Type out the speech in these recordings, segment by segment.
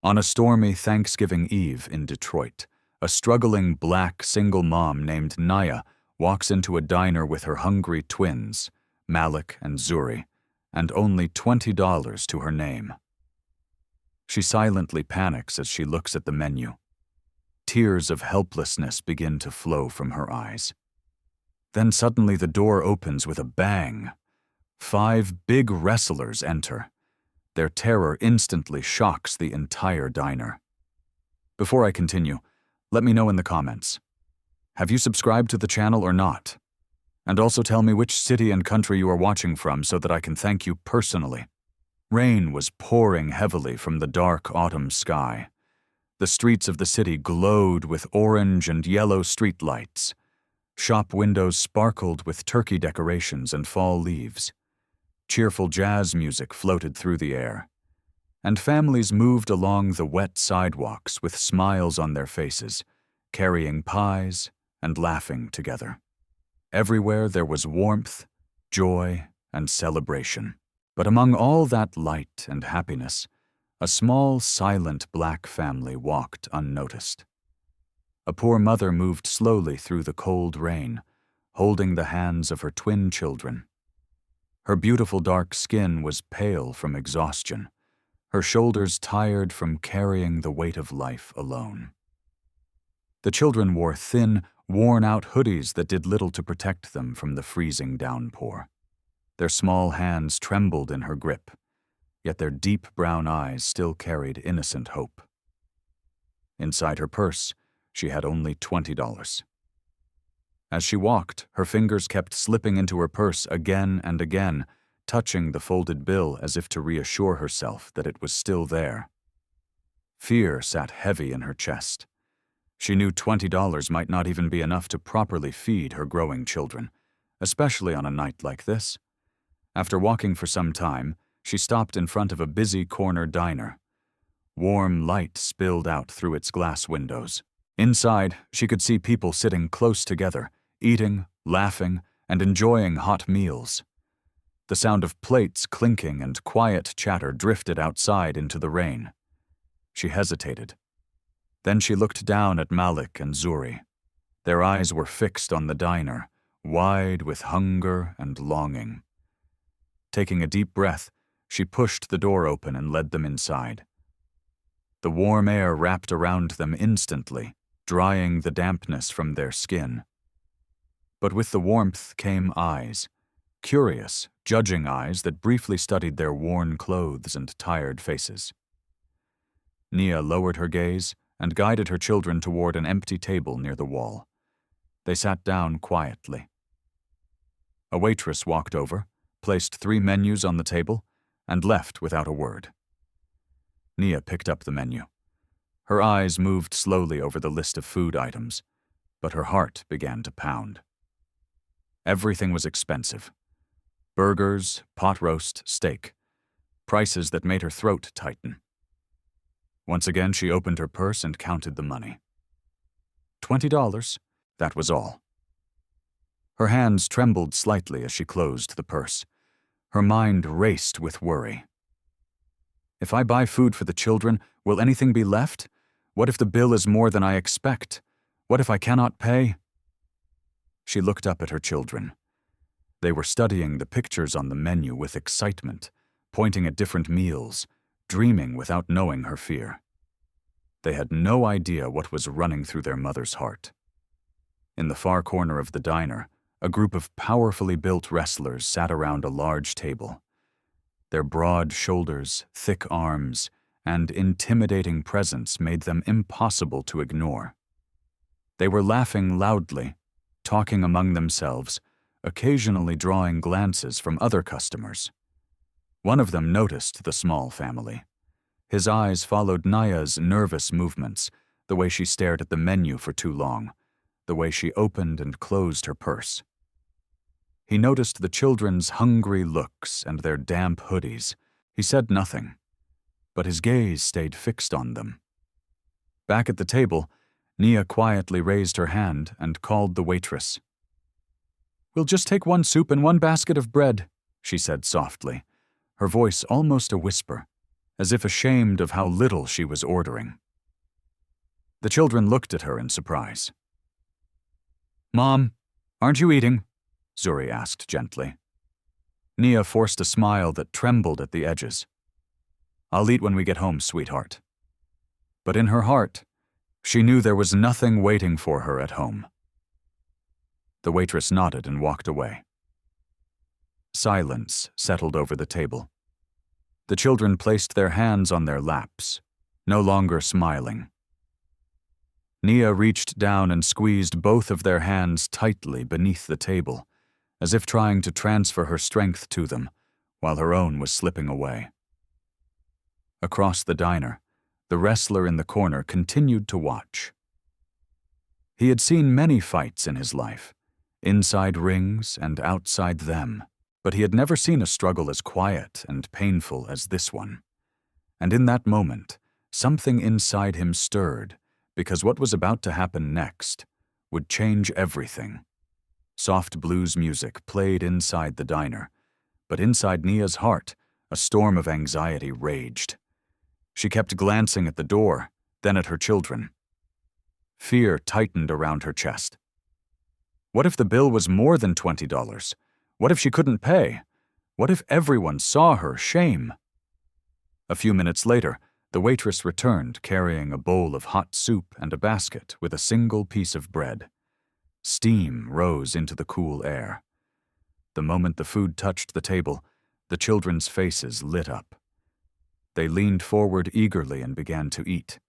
On a stormy Thanksgiving Eve in Detroit, a struggling black single mom named Naya walks into a diner with her hungry twins, Malik and Zuri, and only $20 to her name. She silently panics as she looks at the menu. Tears of helplessness begin to flow from her eyes. Then suddenly the door opens with a bang. 5 big wrestlers enter. Their terror instantly shocks the entire diner. Before I continue, let me know in the comments. Have you subscribed to the channel or not? And also tell me which city and country you are watching from so that I can thank you personally. Rain was pouring heavily from the dark autumn sky. The streets of the city glowed with orange and yellow street lights. Shop windows sparkled with turkey decorations and fall leaves. Cheerful jazz music floated through the air. And families moved along the wet sidewalks with smiles on their faces, carrying pies and laughing together. Everywhere there was warmth, joy, and celebration. But among all that light and happiness, a small, silent black family walked unnoticed. A poor mother moved slowly through the cold rain, holding the hands of her twin children. Her beautiful dark skin was pale from exhaustion, her shoulders tired from carrying the weight of life alone. The children wore thin, worn-out hoodies that did little to protect them from the freezing downpour. Their small hands trembled in her grip, yet their deep brown eyes still carried innocent hope. Inside her purse, she had only $20. As she walked, her fingers kept slipping into her purse again and again, touching the folded bill as if to reassure herself that it was still there. Fear sat heavy in her chest. She knew $20 might not even be enough to properly feed her growing children, especially on a night like this. After walking for some time, she stopped in front of a busy corner diner. Warm light spilled out through its glass windows. Inside, she could see people sitting close together, eating, laughing, and enjoying hot meals. The sound of plates clinking and quiet chatter drifted outside into the rain. She hesitated. Then she looked down at Malik and Zuri. Their eyes were fixed on the diner, wide with hunger and longing. Taking a deep breath, she pushed the door open and led them inside. The warm air wrapped around them instantly, drying the dampness from their skin. But with the warmth came eyes, curious, judging eyes that briefly studied their worn clothes and tired faces. Nia lowered her gaze and guided her children toward an empty table near the wall. They sat down quietly. A waitress walked over, placed 3 menus on the table, and left without a word. Nia picked up the menu. Her eyes moved slowly over the list of food items, but her heart began to pound. Everything was expensive. Burgers, pot roast, steak. Prices that made her throat tighten. Once again, she opened her purse and counted the money. $20, that was all. Her hands trembled slightly as she closed the purse. Her mind raced with worry. If I buy food for the children, will anything be left? What if the bill is more than I expect? What if I cannot pay? She looked up at her children. They were studying the pictures on the menu with excitement, pointing at different meals, dreaming without knowing her fear. They had no idea what was running through their mother's heart. In the far corner of the diner, a group of powerfully built wrestlers sat around a large table. Their broad shoulders, thick arms, and intimidating presence made them impossible to ignore. They were laughing loudly, talking among themselves, occasionally drawing glances from other customers. One of them noticed the small family. His eyes followed Naya's nervous movements, the way she stared at the menu for too long, the way she opened and closed her purse. He noticed the children's hungry looks and their damp hoodies. He said nothing, but his gaze stayed fixed on them. Back at the table, Nia quietly raised her hand and called the waitress. "We'll just take 1 soup and 1 basket of bread," she said softly, her voice almost a whisper, as if ashamed of how little she was ordering. The children looked at her in surprise. "Mom, aren't you eating?" Zuri asked gently. Nia forced a smile that trembled at the edges. "I'll eat when we get home, sweetheart." But in her heart, she knew there was nothing waiting for her at home. The waitress nodded and walked away. Silence settled over the table. The children placed their hands on their laps, no longer smiling. Nia reached down and squeezed both of their hands tightly beneath the table, as if trying to transfer her strength to them, while her own was slipping away. Across the diner, the wrestler in the corner continued to watch. He had seen many fights in his life, inside rings and outside them, but he had never seen a struggle as quiet and painful as this one. And in that moment, something inside him stirred, because what was about to happen next would change everything. Soft blues music played inside the diner, but inside Nia's heart, a storm of anxiety raged. She kept glancing at the door, then at her children. Fear tightened around her chest. What if the bill was more than $20? What if she couldn't pay? What if everyone saw her shame? A few minutes later, the waitress returned carrying a bowl of hot soup and a basket with a single piece of bread. Steam rose into the cool air. The moment the food touched the table, the children's faces lit up. They leaned forward eagerly and began to eat,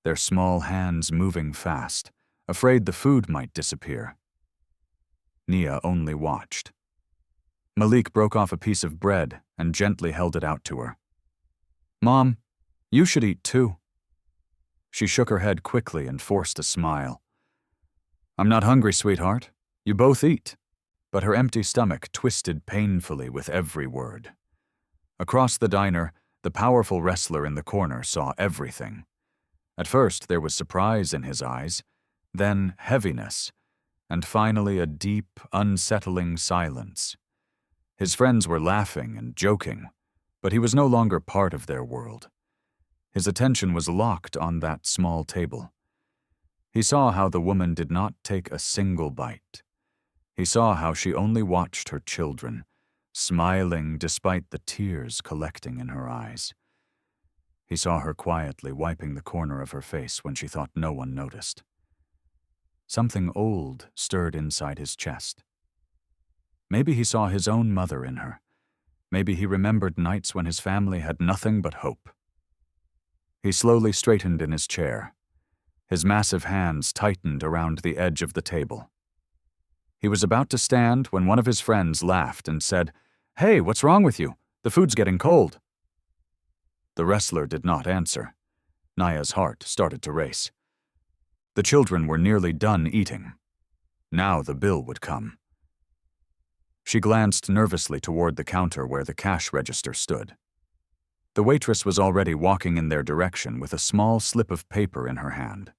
their small hands moving fast, afraid the food might disappear. Nia only watched. Malik broke off a piece of bread and gently held it out to her. "Mom, you should eat too." She shook her head quickly and forced a smile. "I'm not hungry, sweetheart. You both eat." But her empty stomach twisted painfully with every word. Across the diner, the powerful wrestler in the corner saw everything. At first, there was surprise in his eyes, then heaviness, and finally a deep, unsettling silence. His friends were laughing and joking, but he was no longer part of their world. His attention was locked on that small table. He saw how the woman did not take a single bite. He saw how she only watched her children, smiling despite the tears collecting in her eyes. He saw her quietly wiping the corner of her face when she thought no one noticed. Something old stirred inside his chest. Maybe he saw his own mother in her. Maybe he remembered nights when his family had nothing but hope. He slowly straightened in his chair. His massive hands tightened around the edge of the table. He was about to stand when one of his friends laughed and said, "Hey, what's wrong with you? The food's getting cold." The wrestler did not answer. Nia's heart started to race. The children were nearly done eating. Now the bill would come. She glanced nervously toward the counter where the cash register stood. The waitress was already walking in their direction with a small slip of paper in her hand.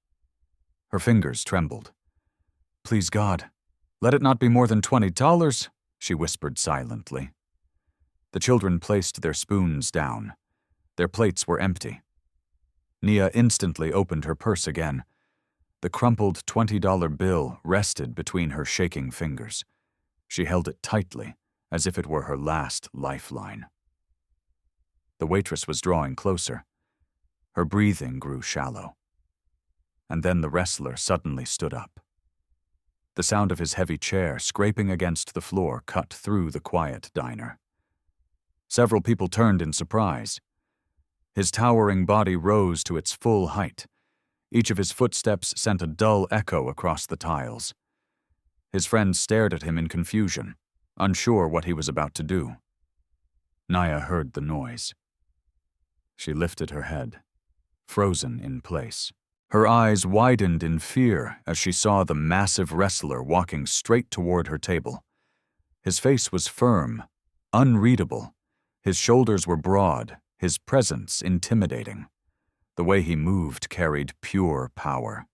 Her fingers trembled. "Please God, let it not be more than $20, she whispered silently. The children placed their spoons down. Their plates were empty. Nia instantly opened her purse again. The crumpled $20 bill rested between her shaking fingers. She held it tightly, as if it were her last lifeline. The waitress was drawing closer. Her breathing grew shallow. And then the wrestler suddenly stood up. The sound of his heavy chair scraping against the floor cut through the quiet diner. Several people turned in surprise. His towering body rose to its full height. Each of his footsteps sent a dull echo across the tiles. His friends stared at him in confusion, unsure what he was about to do. Nia heard the noise. She lifted her head, frozen in place. Her eyes widened in fear as she saw the massive wrestler walking straight toward her table. His face was firm, unreadable. His shoulders were broad, his presence intimidating. The way he moved carried pure power.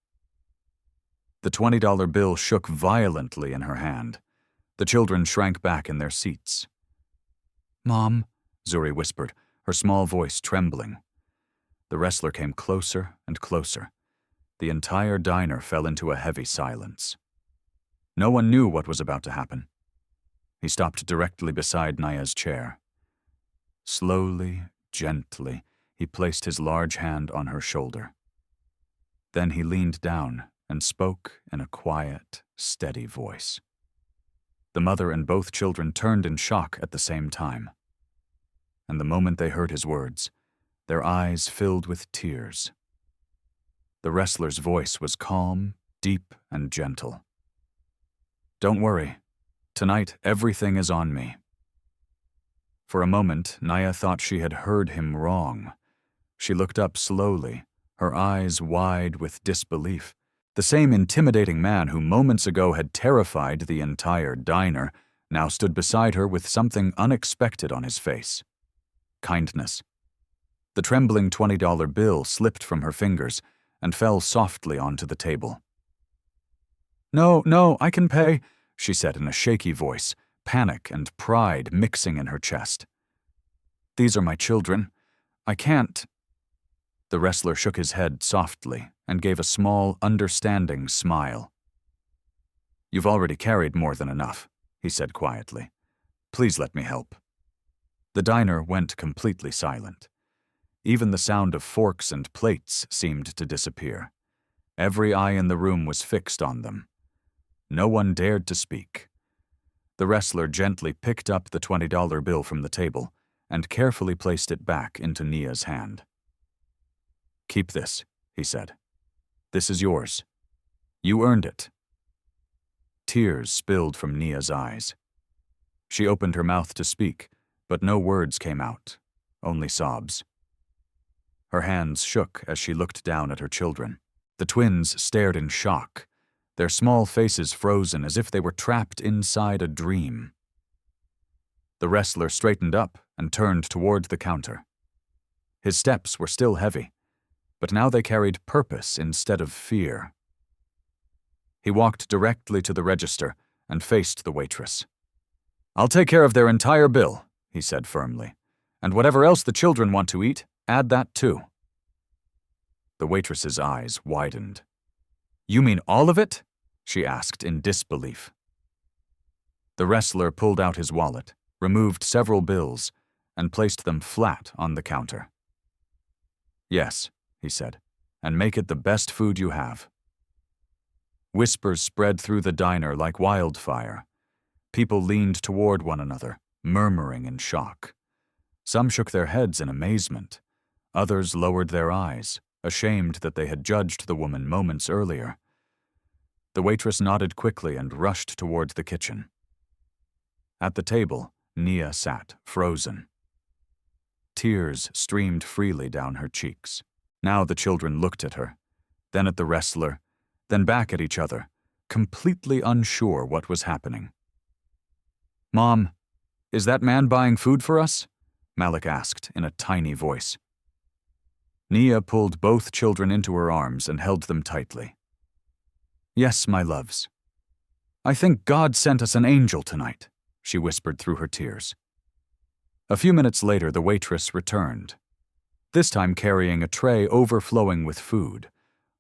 The $20 bill shook violently in her hand. The children shrank back in their seats. "Mom," Zuri whispered, her small voice trembling. The wrestler came closer and closer. The entire diner fell into a heavy silence. No one knew what was about to happen. He stopped directly beside Naya's chair. Slowly, gently, he placed his large hand on her shoulder. Then he leaned down and spoke in a quiet, steady voice. The mother and both children turned in shock at the same time. And the moment they heard his words, their eyes filled with tears. The wrestler's voice was calm, deep, and gentle. "Don't worry. Tonight, everything is on me." For a moment, Naya thought she had heard him wrong. She looked up slowly, her eyes wide with disbelief. The same intimidating man who moments ago had terrified the entire diner now stood beside her with something unexpected on his face. Kindness. The trembling $20 bill slipped from her fingers and fell softly onto the table. No, I can pay," she said in a shaky voice, panic and pride mixing in her chest. "These are my children. I can't." The wrestler shook his head softly and gave a small, understanding smile. "You've already carried more than enough," he said quietly. "Please let me help." The diner went completely silent. Even the sound of forks and plates seemed to disappear. Every eye in the room was fixed on them. No one dared to speak. The wrestler gently picked up the $20 bill from the table and carefully placed it back into Nia's hand. "Keep this," he said. "This is yours. You earned it." Tears spilled from Nia's eyes. She opened her mouth to speak, but no words came out, only sobs. Her hands shook as she looked down at her children. The twins stared in shock, their small faces frozen as if they were trapped inside a dream. The wrestler straightened up and turned toward the counter. His steps were still heavy, but now they carried purpose instead of fear. He walked directly to the register and faced the waitress. "I'll take care of their entire bill," he said firmly. "And whatever else the children want to eat, add that too." The waitress's eyes widened. "You mean all of it?" she asked in disbelief. The wrestler pulled out his wallet, removed several bills, and placed them flat on the counter. "Yes," he said, "and make it the best food you have." Whispers spread through the diner like wildfire. People leaned toward one another, murmuring in shock. Some shook their heads in amazement. Others lowered their eyes, ashamed that they had judged the woman moments earlier. The waitress nodded quickly and rushed toward the kitchen. At the table, Nia sat, frozen. Tears streamed freely down her cheeks. Now the children looked at her, then at the wrestler, then back at each other, completely unsure what was happening. "Mom, is that man buying food for us?" Malik asked in a tiny voice. Nia pulled both children into her arms and held them tightly. "Yes, my loves. I think God sent us an angel tonight," she whispered through her tears. A few minutes later, the waitress returned, this time carrying a tray overflowing with food: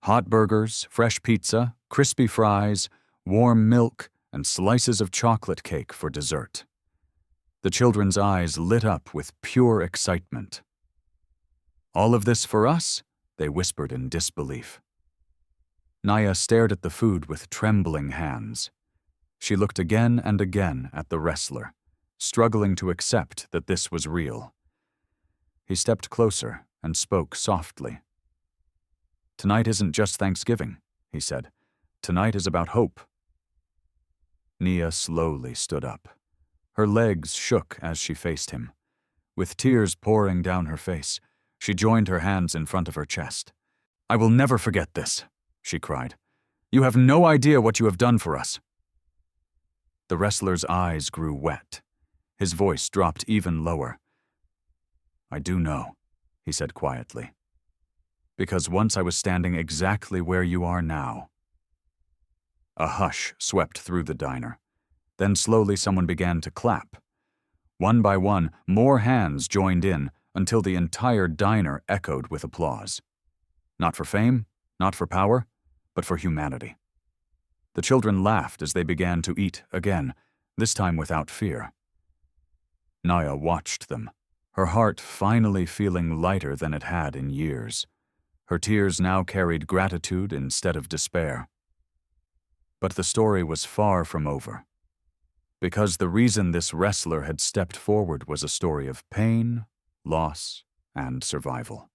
hot burgers, fresh pizza, crispy fries, warm milk, and slices of chocolate cake for dessert. The children's eyes lit up with pure excitement. "All of this for us?" they whispered in disbelief. Naya stared at the food with trembling hands. She looked again and again at the wrestler, struggling to accept that this was real. He stepped closer and spoke softly. "Tonight isn't just Thanksgiving," he said. "Tonight is about hope." Nia slowly stood up. Her legs shook as she faced him. With tears pouring down her face, she joined her hands in front of her chest. "I will never forget this," she cried. "You have no idea what you have done for us." The wrestler's eyes grew wet. His voice dropped even lower. "I do know," he said quietly. "Because once I was standing exactly where you are now." A hush swept through the diner. Then slowly someone began to clap. One by one, more hands joined in, until the entire diner echoed with applause. Not for fame, not for power, but for humanity. The children laughed as they began to eat again, this time without fear. Naya watched them, her heart finally feeling lighter than it had in years. Her tears now carried gratitude instead of despair. But the story was far from over. Because the reason this wrestler had stepped forward was a story of pain, loss, and survival.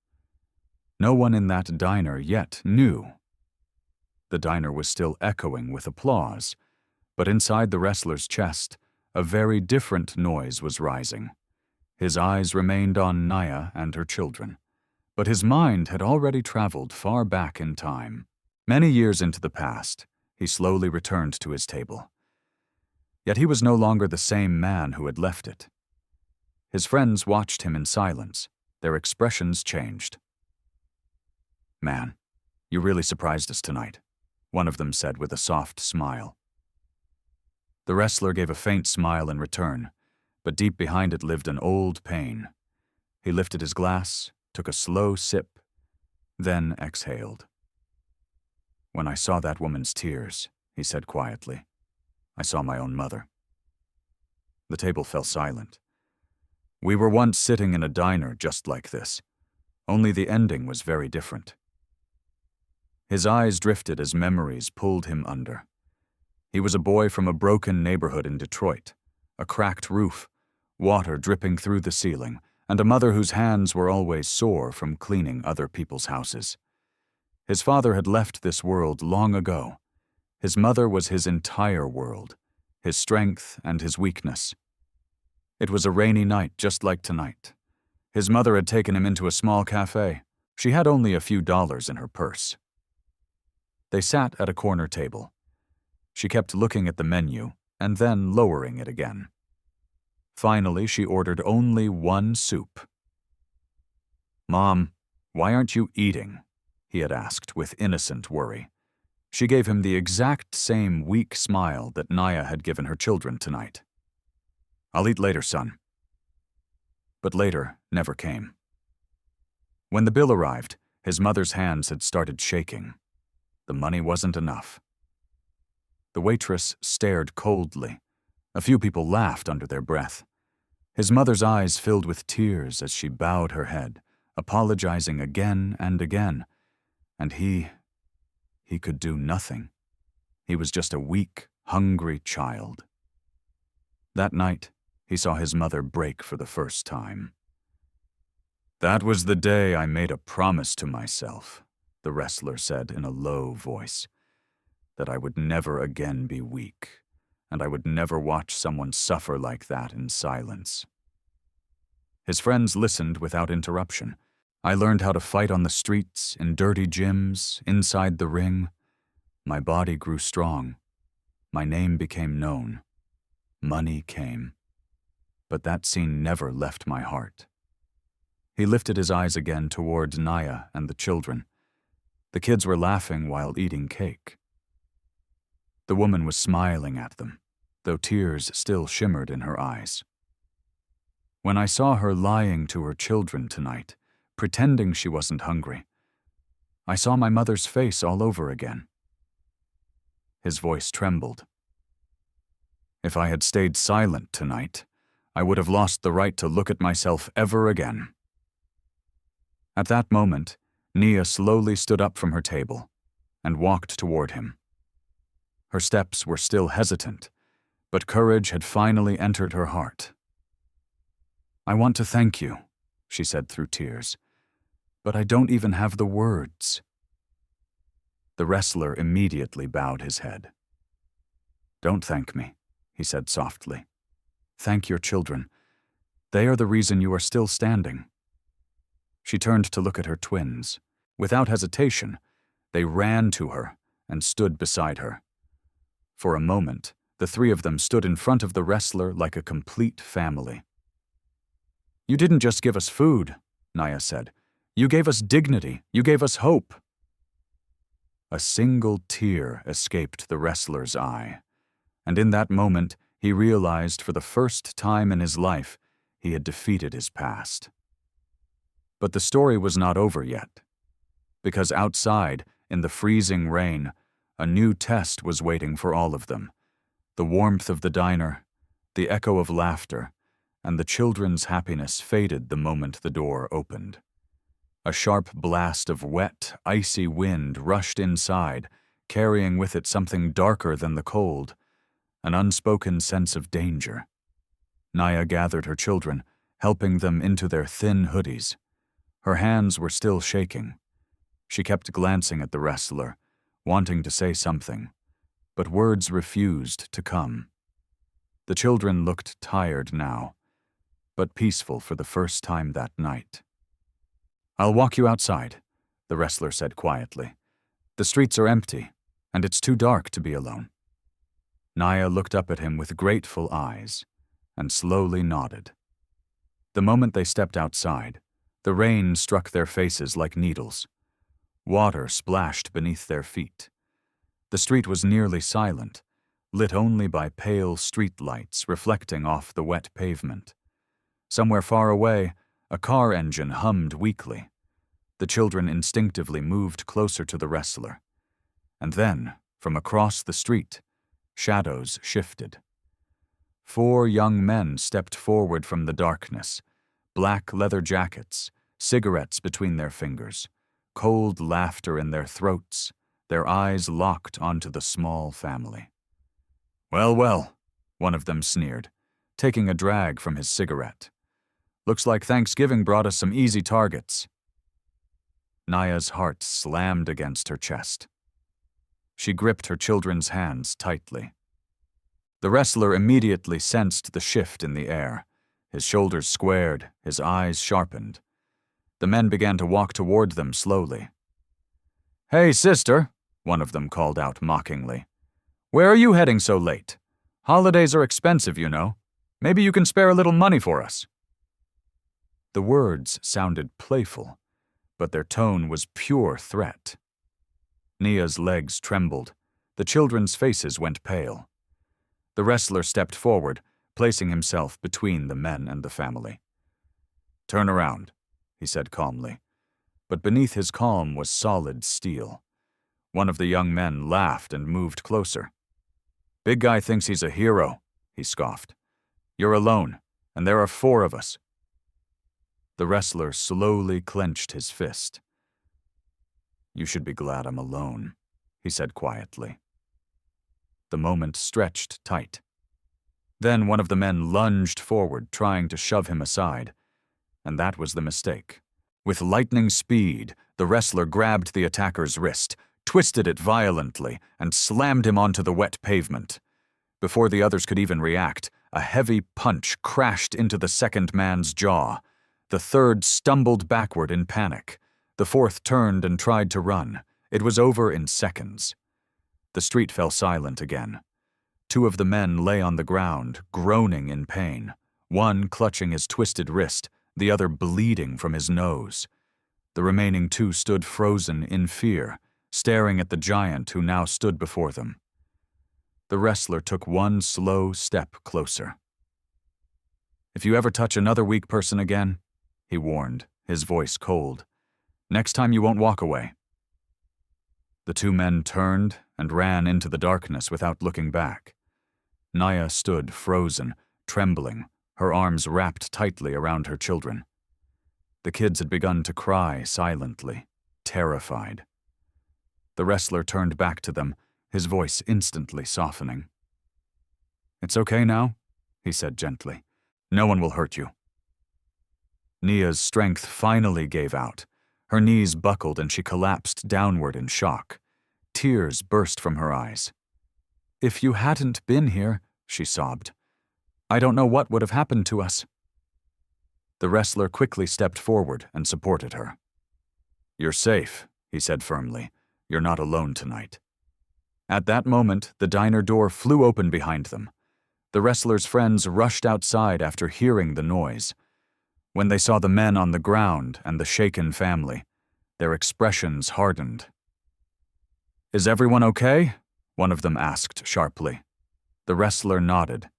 No one in that diner yet knew. The diner was still echoing with applause, but inside the wrestler's chest, a very different noise was rising. His eyes remained on Naya and her children, but his mind had already traveled far back in time. Many years into the past, he slowly returned to his table. Yet he was no longer the same man who had left it. His friends watched him in silence, their expressions changed. "Man, you really surprised us tonight," one of them said with a soft smile. The wrestler gave a faint smile in return, but deep behind it lived an old pain. He lifted his glass, took a slow sip, then exhaled. "When I saw that woman's tears," he said quietly, "I saw my own mother." The table fell silent. We were once sitting in a diner just like this, only the ending was very different. His eyes drifted as memories pulled him under. He was a boy from a broken neighborhood in Detroit, a cracked roof, water dripping through the ceiling, and a mother whose hands were always sore from cleaning other people's houses. His father had left this world long ago. His mother was his entire world, his strength and his weakness. It was a rainy night just like tonight. His mother had taken him into a small cafe. She had only a few dollars in her purse. They sat at a corner table. She kept looking at the menu and then lowering it again. Finally, she ordered only one soup. "Mom, why aren't you eating?" he had asked with innocent worry. She gave him the exact same weak smile that Naya had given her children tonight. "I'll eat later, son." But later never came. When the bill arrived, his mother's hands had started shaking. The money wasn't enough. The waitress stared coldly. A few people laughed under their breath. His mother's eyes filled with tears as she bowed her head, apologizing again and again. And he could do nothing. He was just a weak, hungry child. That night, he saw his mother break for the first time. "That was the day I made a promise to myself," the wrestler said in a low voice, "that I would never again be weak, and I would never watch someone suffer like that in silence." His friends listened without interruption. I learned how to fight on the streets, in dirty gyms, inside the ring. My body grew strong. My name became known. Money came. But that scene never left my heart. He lifted his eyes again toward Naya and the children. The kids were laughing while eating cake. The woman was smiling at them, though tears still shimmered in her eyes. When I saw her lying to her children tonight, pretending she wasn't hungry, I saw my mother's face all over again. His voice trembled. "If I had stayed silent tonight, I would have lost the right to look at myself ever again." At that moment, Nia slowly stood up from her table and walked toward him. Her steps were still hesitant, but courage had finally entered her heart. "I want to thank you," she said through tears, "but I don't even have the words." The wrestler immediately bowed his head. "Don't thank me," he said softly. "Thank your children. They are the reason you are still standing." She turned to look at her twins. Without hesitation, they ran to her and stood beside her. For a moment, the three of them stood in front of the wrestler like a complete family. "You didn't just give us food," Naya said. "You gave us dignity. You gave us hope." A single tear escaped the wrestler's eye, and in that moment he realized for the first time in his life he had defeated his past. But the story was not over yet. Because outside, in the freezing rain, a new test was waiting for all of them. The warmth of the diner, the echo of laughter, and the children's happiness faded the moment the door opened. A sharp blast of wet, icy wind rushed inside, carrying with it something darker than the cold, an unspoken sense of danger. Naya gathered her children, helping them into their thin hoodies. Her hands were still shaking. She kept glancing at the wrestler, wanting to say something, but words refused to come. The children looked tired now, but peaceful for the first time that night. "I'll walk you outside," the wrestler said quietly. "The streets are empty, and it's too dark to be alone." Naya looked up at him with grateful eyes and slowly nodded. The moment they stepped outside, the rain struck their faces like needles. Water splashed beneath their feet. The street was nearly silent, lit only by pale street lights reflecting off the wet pavement. Somewhere far away, a car engine hummed weakly. The children instinctively moved closer to the wrestler. And then, from across the street, shadows shifted. 4 young men stepped forward from the darkness, black leather jackets, cigarettes between their fingers, cold laughter in their throats, their eyes locked onto the small family. "Well, well," one of them sneered, taking a drag from his cigarette. "Looks like Thanksgiving brought us some easy targets." Naya's heart slammed against her chest. She gripped her children's hands tightly. The wrestler immediately sensed the shift in the air. His shoulders squared, his eyes sharpened. The men began to walk toward them slowly. "Hey, sister," one of them called out mockingly. "Where are you heading so late? Holidays are expensive, you know. Maybe you can spare a little money for us." The words sounded playful, but their tone was pure threat. Nia's legs trembled. The children's faces went pale. The wrestler stepped forward, placing himself between the men and the family. "Turn around," he said calmly. But beneath his calm was solid steel. One of the young men laughed and moved closer. "Big guy thinks he's a hero," he scoffed. "You're alone, and there are 4 of us." The wrestler slowly clenched his fist. "You should be glad I'm alone," he said quietly. The moment stretched tight. Then one of the men lunged forward, trying to shove him aside. And that was the mistake. With lightning speed, the wrestler grabbed the attacker's wrist, twisted it violently, and slammed him onto the wet pavement. Before the others could even react, a heavy punch crashed into the second man's jaw. The third stumbled backward in panic. The fourth turned and tried to run. It was over in seconds. The street fell silent again. 2 of the men lay on the ground, groaning in pain, one clutching his twisted wrist, the other bleeding from his nose. The remaining 2 stood frozen in fear, staring at the giant who now stood before them. The wrestler took one slow step closer. "If you ever touch another weak person again," he warned, his voice cold, "next time you won't walk away." The 2 men turned and ran into the darkness without looking back. Naya stood frozen, trembling, her arms wrapped tightly around her children. The kids had begun to cry silently, terrified. The wrestler turned back to them, his voice instantly softening. "It's okay now," he said gently. "No one will hurt you." Nia's strength finally gave out. Her knees buckled and she collapsed downward in shock. Tears burst from her eyes. "If you hadn't been here," she sobbed, "I don't know what would have happened to us." The wrestler quickly stepped forward and supported her. "You're safe," he said firmly. "You're not alone tonight." At that moment, the diner door flew open behind them. The wrestler's friends rushed outside after hearing the noise. When they saw the men on the ground and the shaken family, their expressions hardened. "Is everyone okay?" one of them asked sharply. The wrestler nodded.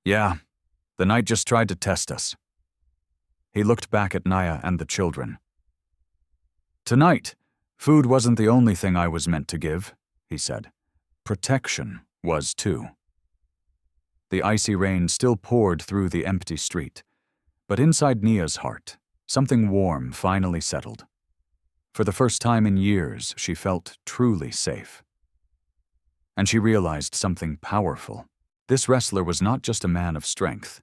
"Yeah, the night just tried to test us." He looked back at Naya and the children. "Tonight, food wasn't the only thing I was meant to give," he said. "Protection was too." The icy rain still poured through the empty street, but inside Nia's heart, something warm finally settled. For the first time in years, she felt truly safe. And she realized something powerful. This wrestler was not just a man of strength,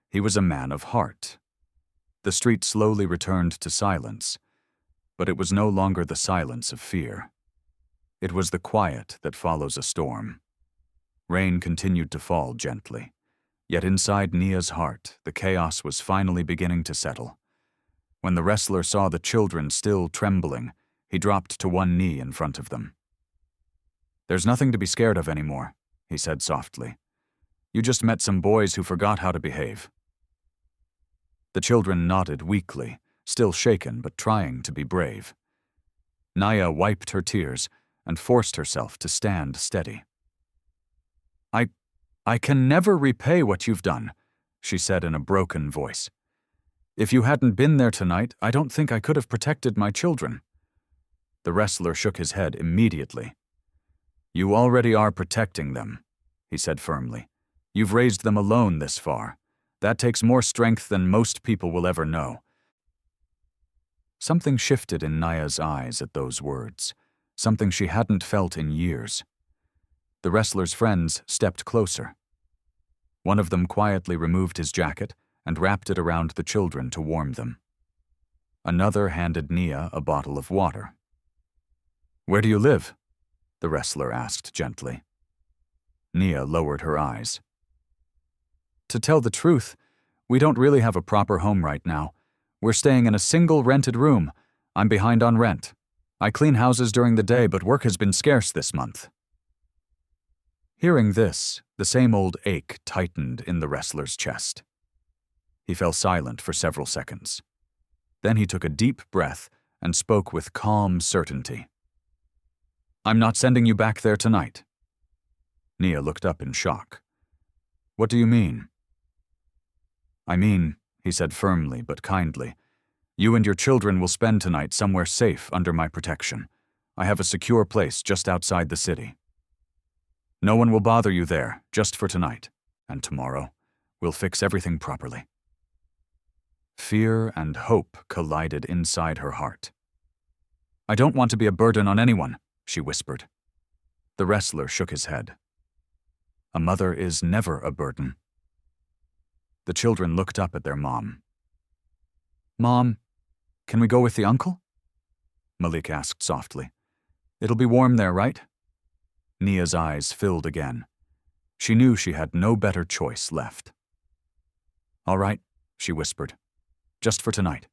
he was a man of heart. The street slowly returned to silence, but it was no longer the silence of fear. It was the quiet that follows a storm. Rain continued to fall gently, yet inside Nia's heart, the chaos was finally beginning to settle. When the wrestler saw the children still trembling, he dropped to one knee in front of them. "There's nothing to be scared of anymore," he said softly. "You just met some boys who forgot how to behave." The children nodded weakly, still shaken but trying to be brave. Naya wiped her tears and forced herself to stand steady. I can never repay what you've done," she said in a broken voice. "If you hadn't been there tonight, I don't think I could have protected my children." The wrestler shook his head immediately. "You already are protecting them," he said firmly. "You've raised them alone this far. That takes more strength than most people will ever know." Something shifted in Naya's eyes at those words, something she hadn't felt in years. The wrestler's friends stepped closer. One of them quietly removed his jacket and wrapped it around the children to warm them. Another handed Nia a bottle of water. "Where do you live?" the wrestler asked gently. Nia lowered her eyes. "To tell the truth, we don't really have a proper home right now. We're staying in a single rented room. I'm behind on rent. I clean houses during the day, but work has been scarce this month." Hearing this, the same old ache tightened in the wrestler's chest. He fell silent for several seconds. Then he took a deep breath and spoke with calm certainty. "I'm not sending you back there tonight." Nia looked up in shock. "What do you mean?" "I mean," he said firmly but kindly, "you and your children will spend tonight somewhere safe under my protection. I have a secure place just outside the city. No one will bother you there, just for tonight, and tomorrow we'll fix everything properly." Fear and hope collided inside her heart. "I don't want to be a burden on anyone," she whispered. The wrestler shook his head. "A mother is never a burden." The children looked up at their mom. "Mom, can we go with the uncle?" Malik asked softly. "It'll be warm there, right?" Nia's eyes filled again. She knew she had no better choice left. "All right," she whispered. "Just for tonight."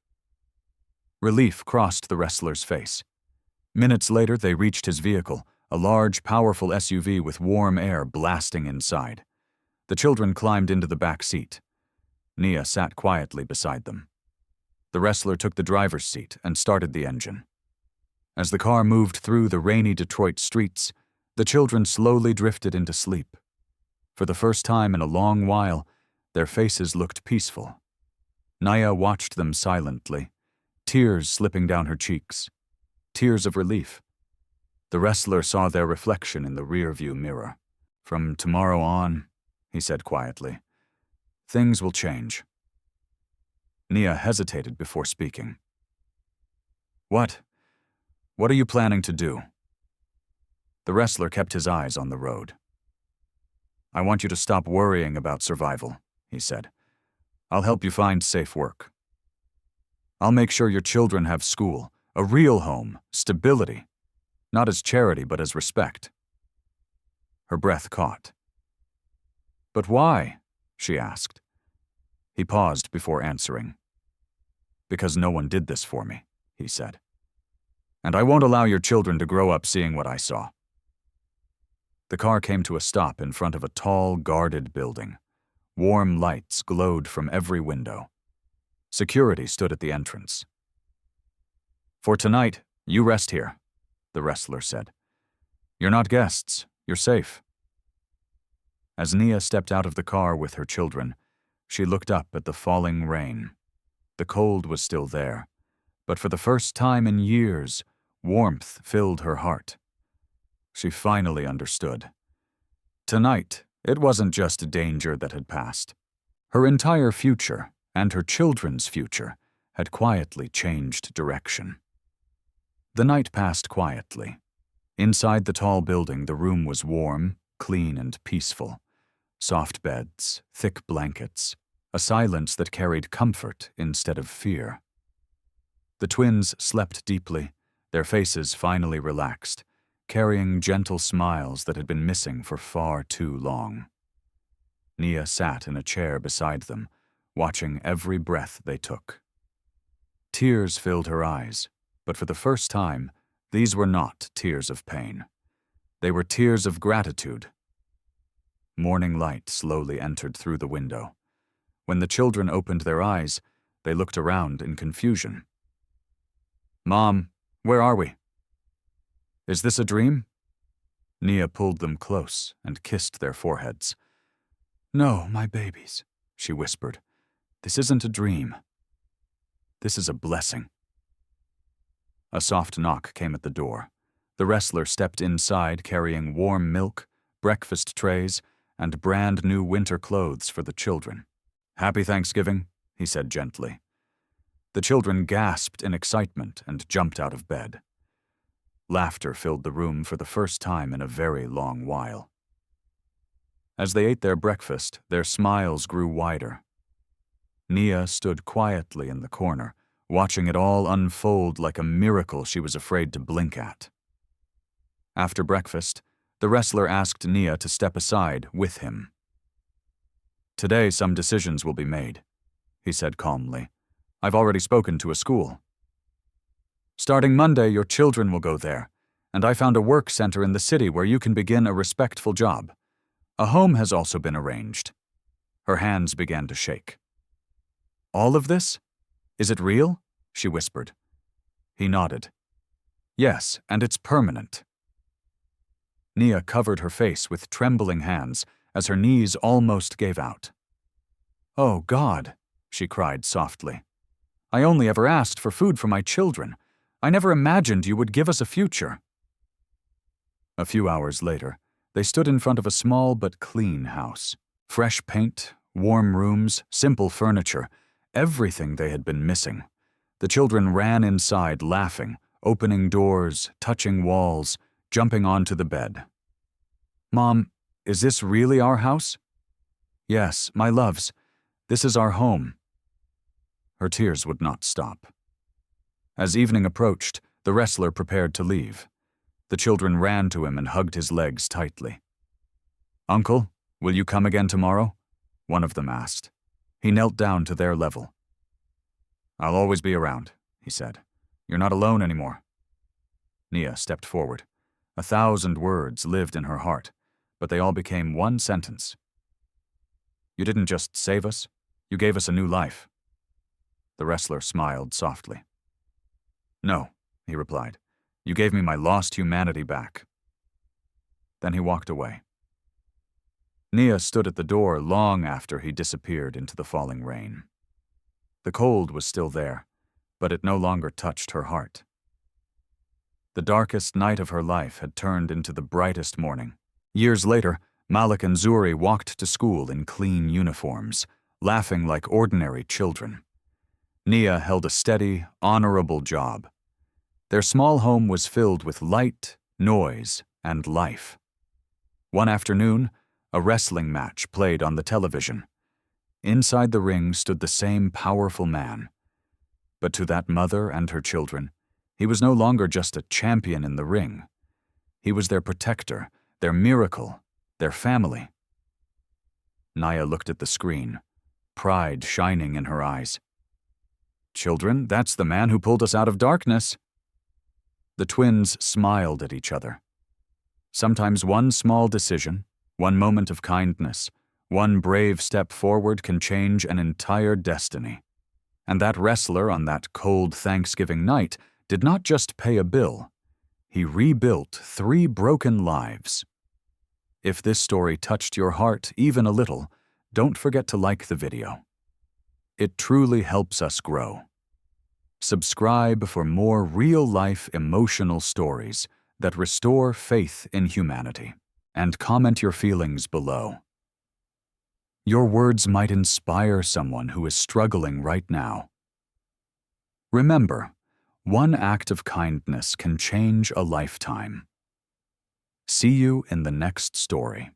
Relief crossed the wrestler's face. Minutes later, they reached his vehicle, a large, powerful SUV with warm air blasting inside. The children climbed into the back seat. Nia sat quietly beside them. The wrestler took the driver's seat and started the engine. As the car moved through the rainy Detroit streets, the children slowly drifted into sleep. For the first time in a long while, their faces looked peaceful. Naya watched them silently, tears slipping down her cheeks, tears of relief. The wrestler saw their reflection in the rearview mirror. "From tomorrow on," he said quietly, "things will change." Nia hesitated before speaking. What are you planning to do?" The wrestler kept his eyes on the road. "I want you to stop worrying about survival," he said. "I'll help you find safe work. I'll make sure your children have school, a real home, stability, not as charity but as respect." Her breath caught. "But why?" she asked. He paused before answering. "Because no one did this for me," he said. "And I won't allow your children to grow up seeing what I saw." The car came to a stop in front of a tall, guarded building. Warm lights glowed from every window. Security stood at the entrance. "For tonight, you rest here," the wrestler said. "You're not guests. You're safe." As Nia stepped out of the car with her children, she looked up at the falling rain. The cold was still there, but for the first time in years, warmth filled her heart. She finally understood. Tonight, it wasn't just danger that had passed. Her entire future, and her children's future, had quietly changed direction. The night passed quietly. Inside the tall building, the room was warm, clean, and peaceful. Soft beds, thick blankets, a silence that carried comfort instead of fear. The twins slept deeply, their faces finally relaxed, carrying gentle smiles that had been missing for far too long. Nia sat in a chair beside them, watching every breath they took. Tears filled her eyes, but for the first time, these were not tears of pain. They were tears of gratitude. Morning light slowly entered through the window. When the children opened their eyes, they looked around in confusion. "Mom, where are we? Is this a dream?" Nia pulled them close and kissed their foreheads. "No, my babies," she whispered. "This isn't a dream. This is a blessing." A soft knock came at the door. The wrestler stepped inside carrying warm milk, breakfast trays, and brand new winter clothes for the children. "Happy Thanksgiving," he said gently. The children gasped in excitement and jumped out of bed. Laughter filled the room for the first time in a very long while. As they ate their breakfast, their smiles grew wider. Nia stood quietly in the corner, watching it all unfold like a miracle she was afraid to blink at. After breakfast, the wrestler asked Nia to step aside with him. "Today some decisions will be made," he said calmly. "I've already spoken to a school. Starting Monday, your children will go there, and I found a work center in the city where you can begin a respectful job. A home has also been arranged." Her hands began to shake. "All of this? Is it real?" she whispered. He nodded. "Yes, and it's permanent." Nia covered her face with trembling hands as her knees almost gave out. "Oh, God," she cried softly. "I only ever asked for food for my children. I never imagined you would give us a future." A few hours later, they stood in front of a small but clean house. Fresh paint, warm rooms, simple furniture, everything they had been missing. The children ran inside laughing, opening doors, touching walls, jumping onto the bed. "Mom, is this really our house?" "Yes, my loves, this is our home." Her tears would not stop. As evening approached, the wrestler prepared to leave. The children ran to him and hugged his legs tightly. "Uncle, will you come again tomorrow?" one of them asked. He knelt down to their level. "I'll always be around," he said. "You're not alone anymore." Nia stepped forward. 1,000 words lived in her heart, but they all became one sentence. "You didn't just save us, you gave us a new life." The wrestler smiled softly. "No," he replied. "You gave me my lost humanity back." Then he walked away. Nia stood at the door long after he disappeared into the falling rain. The cold was still there, but it no longer touched her heart. The darkest night of her life had turned into the brightest morning. Years later, Malik and Zuri walked to school in clean uniforms, laughing like ordinary children. Nia held a steady, honorable job. Their small home was filled with light, noise, and life. One afternoon, a wrestling match played on the television. Inside the ring stood the same powerful man. But to that mother and her children, he was no longer just a champion in the ring. He was their protector, their miracle, their family. Nia looked at the screen, pride shining in her eyes. "Children, that's the man who pulled us out of darkness." The twins smiled at each other. Sometimes one small decision, one moment of kindness, one brave step forward can change an entire destiny. And that wrestler on that cold Thanksgiving night did not just pay a bill. He rebuilt 3 broken lives. If this story touched your heart even a little, don't forget to like the video. It truly helps us grow. Subscribe for more real-life emotional stories that restore faith in humanity. And comment your feelings below. Your words might inspire someone who is struggling right now. Remember, one act of kindness can change a lifetime. See you in the next story.